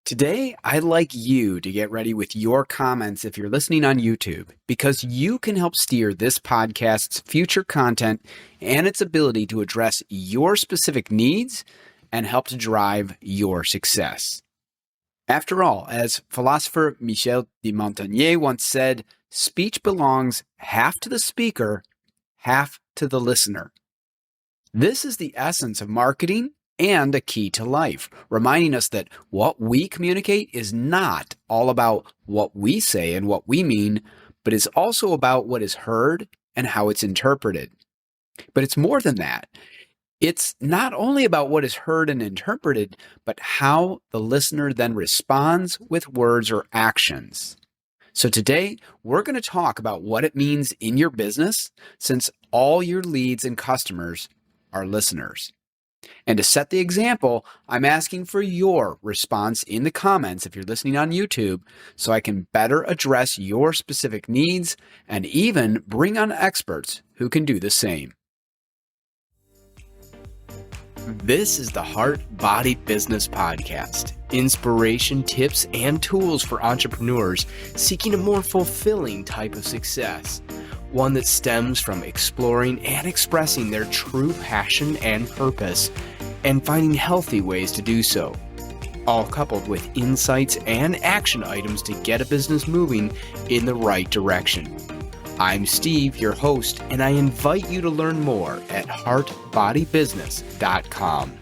Today, I'd like you to get ready with your comments if you're listening on YouTube, because you can help steer this podcast's future content and its ability to address your specific needs and help to drive your success. After all, as philosopher Michel de Montaigne once said, speech belongs half to the speaker, half to the listener. This is the essence of marketing and a key to life, reminding us that what we communicate is not all about what we say and what we mean, but is also about what is heard and how it's interpreted. But it's more than that. It's not only about what is heard and interpreted, but how the listener then responds with words or actions. So today, we're going to talk about what it means in your business, since all your leads and customers are listeners. And to set the example, I'm asking for your response in the comments if you're listening on YouTube, so I can better address your specific needs and even bring on experts who can do the same. This is the Heart Body Business Podcast. Inspiration, tips, and tools for entrepreneurs seeking a more fulfilling type of success. One that stems from exploring and expressing their true passion and purpose, and finding healthy ways to do so. All coupled with insights and action items to get a business moving in the right direction. I'm Steve, your host, and I invite you to learn more at heartbodybusiness.com.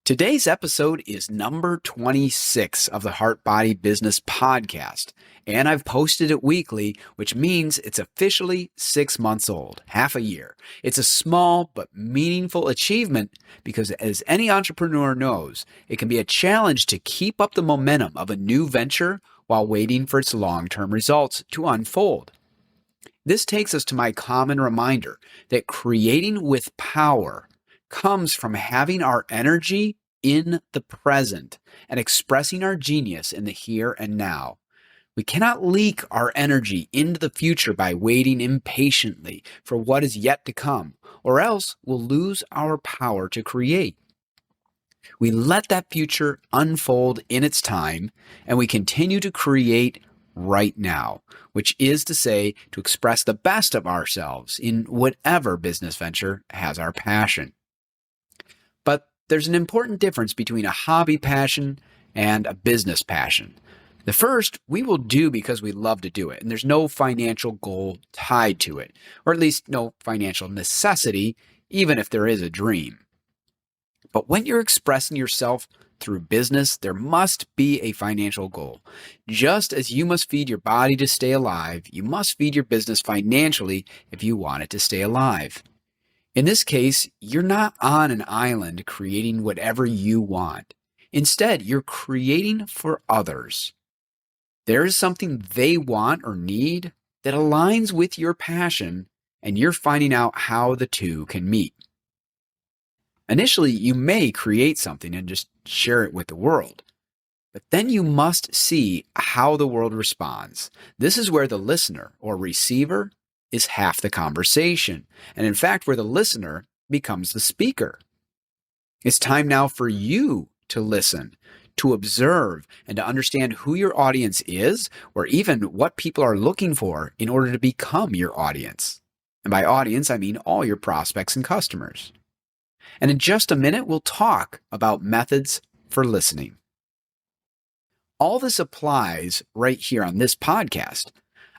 Today's episode is number 26 of the Heart Body Business Podcast, and I've posted it weekly, which means it's officially 6 months old, half a year. It's a small but meaningful achievement because, as any entrepreneur knows, it can be a challenge to keep up the momentum of a new venture while waiting for its long-term results to unfold. This takes us to my common reminder that creating with power comes from having our energy in the present and expressing our genius in the here and now. We cannot leak our energy into the future by waiting impatiently for what is yet to come, or else we'll lose our power to create. We let that future unfold in its time, and we continue to create right now, which is to say, to express the best of ourselves in whatever business venture has our passion. But there's an important difference between a hobby passion and a business passion. The first, we will do because we love to do it, and there's no financial goal tied to it, or at least no financial necessity, even if there is a dream. But when you're expressing yourself through business, there must be a financial goal. Just as you must feed your body to stay alive, you must feed your business financially if you want it to stay alive. In this case, you're not on an island creating whatever you want. Instead, you're creating for others. There is something they want or need that aligns with your passion, and you're finding out how the two can meet. Initially, you may create something and just share it with the world. But then you must see how the world responds. This is where the listener or receiver is half the conversation, and in fact, where the listener becomes the speaker. It's time now for you to listen, to observe, and to understand who your audience is, or even what people are looking for in order to become your audience. And by audience, I mean all your prospects and customers. And in just a minute, we'll talk about methods for listening. All this applies right here on this podcast.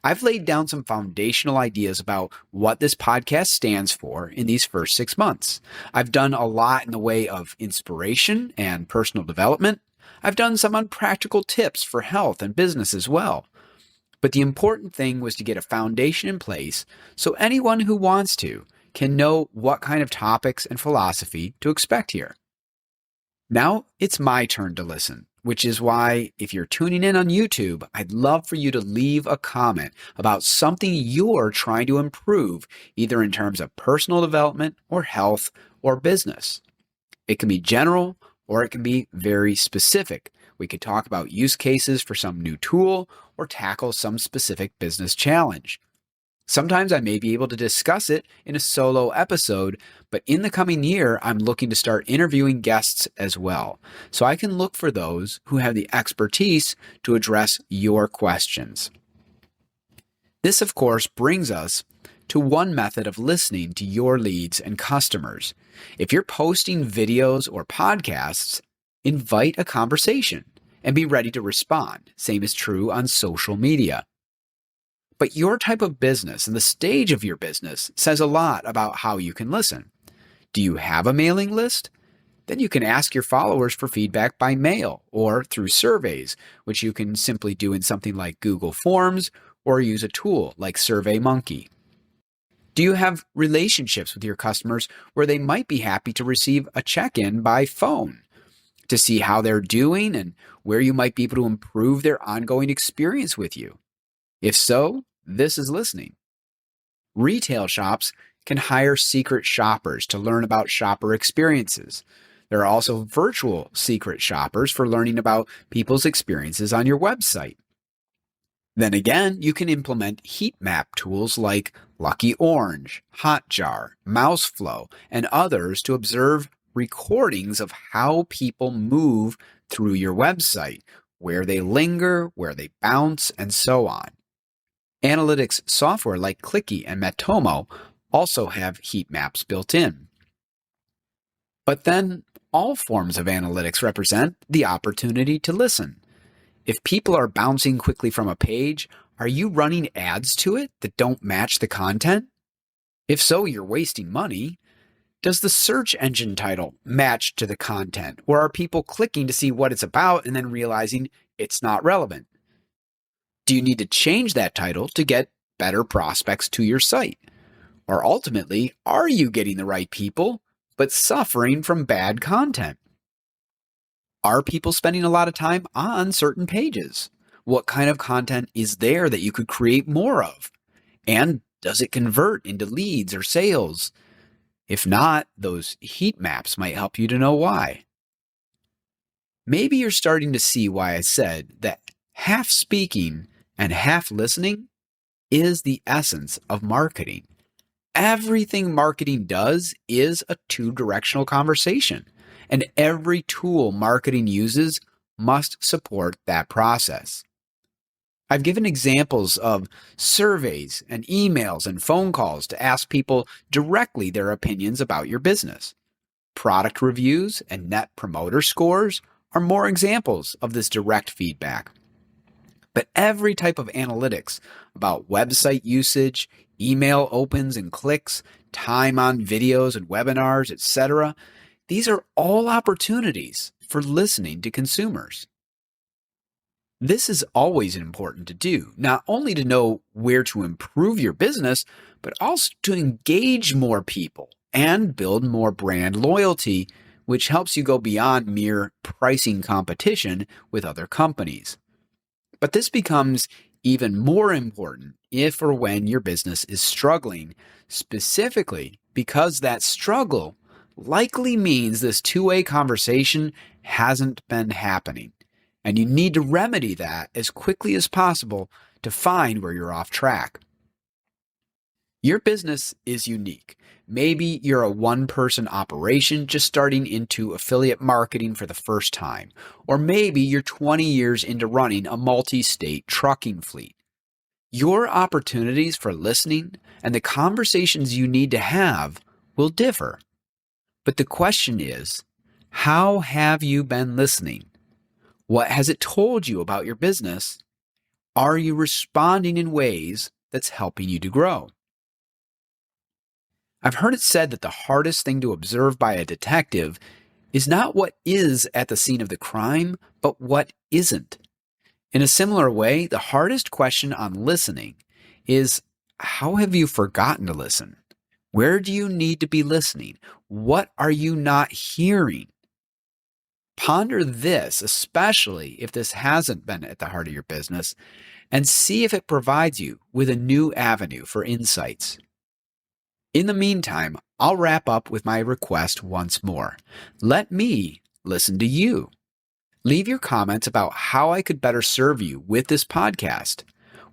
I've laid down some foundational ideas about what this podcast stands for in these first 6 months. I've done a lot in the way of inspiration and personal development. I've done some unpractical tips for health and business as well. But the important thing was to get a foundation in place so anyone who wants to can know what kind of topics and philosophy to expect here. Now it's my turn to listen, which is why if you're tuning in on YouTube, I'd love for you to leave a comment about something you're trying to improve, either in terms of personal development or health or business. It can be general or it can be very specific. We could talk about use cases for some new tool or tackle some specific business challenge. Sometimes I may be able to discuss it in a solo episode, but in the coming year, I'm looking to start interviewing guests as well, so I can look for those who have the expertise to address your questions. This, of course, brings us to one method of listening to your leads and customers. If you're posting videos or podcasts, invite a conversation and be ready to respond. Same is true on social media. But your type of business and the stage of your business says a lot about how you can listen. Do you have a mailing list? Then you can ask your followers for feedback by mail or through surveys, which you can simply do in something like Google Forms or use a tool like SurveyMonkey. Do you have relationships with your customers where they might be happy to receive a check-in by phone to see how they're doing and where you might be able to improve their ongoing experience with you? If so, this is listening. Retail shops can hire secret shoppers to learn about shopper experiences. There are also virtual secret shoppers for learning about people's experiences on your website. Then again, you can implement heat map tools like Lucky Orange, Hotjar, Mouseflow, and others to observe recordings of how people move through your website, where they linger, where they bounce, and so on. Analytics software like Clicky and Matomo also have heat maps built in. But then, all forms of analytics represent the opportunity to listen. If people are bouncing quickly from a page, are you running ads to it that don't match the content? If so, you're wasting money. Does the search engine title match to the content, or are people clicking to see what it's about and then realizing it's not relevant? Do you need to change that title to get better prospects to your site? Or ultimately, are you getting the right people, but suffering from bad content? Are people spending a lot of time on certain pages? What kind of content is there that you could create more of? And does it convert into leads or sales? If not, those heat maps might help you to know why. Maybe you're starting to see why I said that half speaking and half listening is the essence of marketing. Everything marketing does is a two-directional conversation, and every tool marketing uses must support that process. I've given examples of surveys and emails and phone calls to ask people directly their opinions about your business. Product reviews and net promoter scores are more examples of this direct feedback. But every type of analytics about website usage, email opens and clicks, time on videos and webinars, etc., these are all opportunities for listening to consumers. This is always important to do, not only to know where to improve your business, but also to engage more people and build more brand loyalty, which helps you go beyond mere pricing competition with other companies. But this becomes even more important if or when your business is struggling, specifically because that struggle likely means this two-way conversation hasn't been happening. And you need to remedy that as quickly as possible to find where you're off track. Your business is unique. Maybe you're a one-person operation just starting into affiliate marketing for the first time. Or maybe you're 20 years into running a multi-state trucking fleet. Your opportunities for listening and the conversations you need to have will differ. But the question is, how have you been listening? What has it told you about your business? Are you responding in ways that's helping you to grow? I've heard it said that the hardest thing to observe by a detective is not what is at the scene of the crime, but what isn't. In a similar way, the hardest question on listening is, how have you forgotten to listen? Where do you need to be listening? What are you not hearing? Ponder this, especially if this hasn't been at the heart of your business, and see if it provides you with a new avenue for insights. In the meantime, I'll wrap up with my request once more. Let me listen to you. Leave your comments about how I could better serve you with this podcast.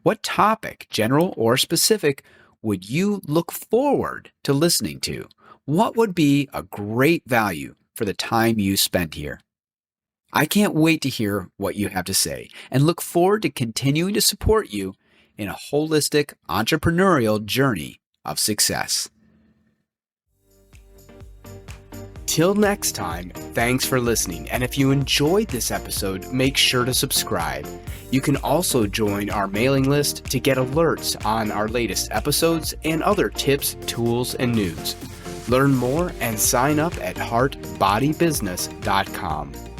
What topic, general or specific, would you look forward to listening to? What would be a great value for the time you spent here? I can't wait to hear what you have to say and look forward to continuing to support you in a holistic entrepreneurial journey of success. Till next time, thanks for listening. And if you enjoyed this episode, make sure to subscribe. You can also join our mailing list to get alerts on our latest episodes and other tips, tools, and news. Learn more and sign up at heartbodybusiness.com.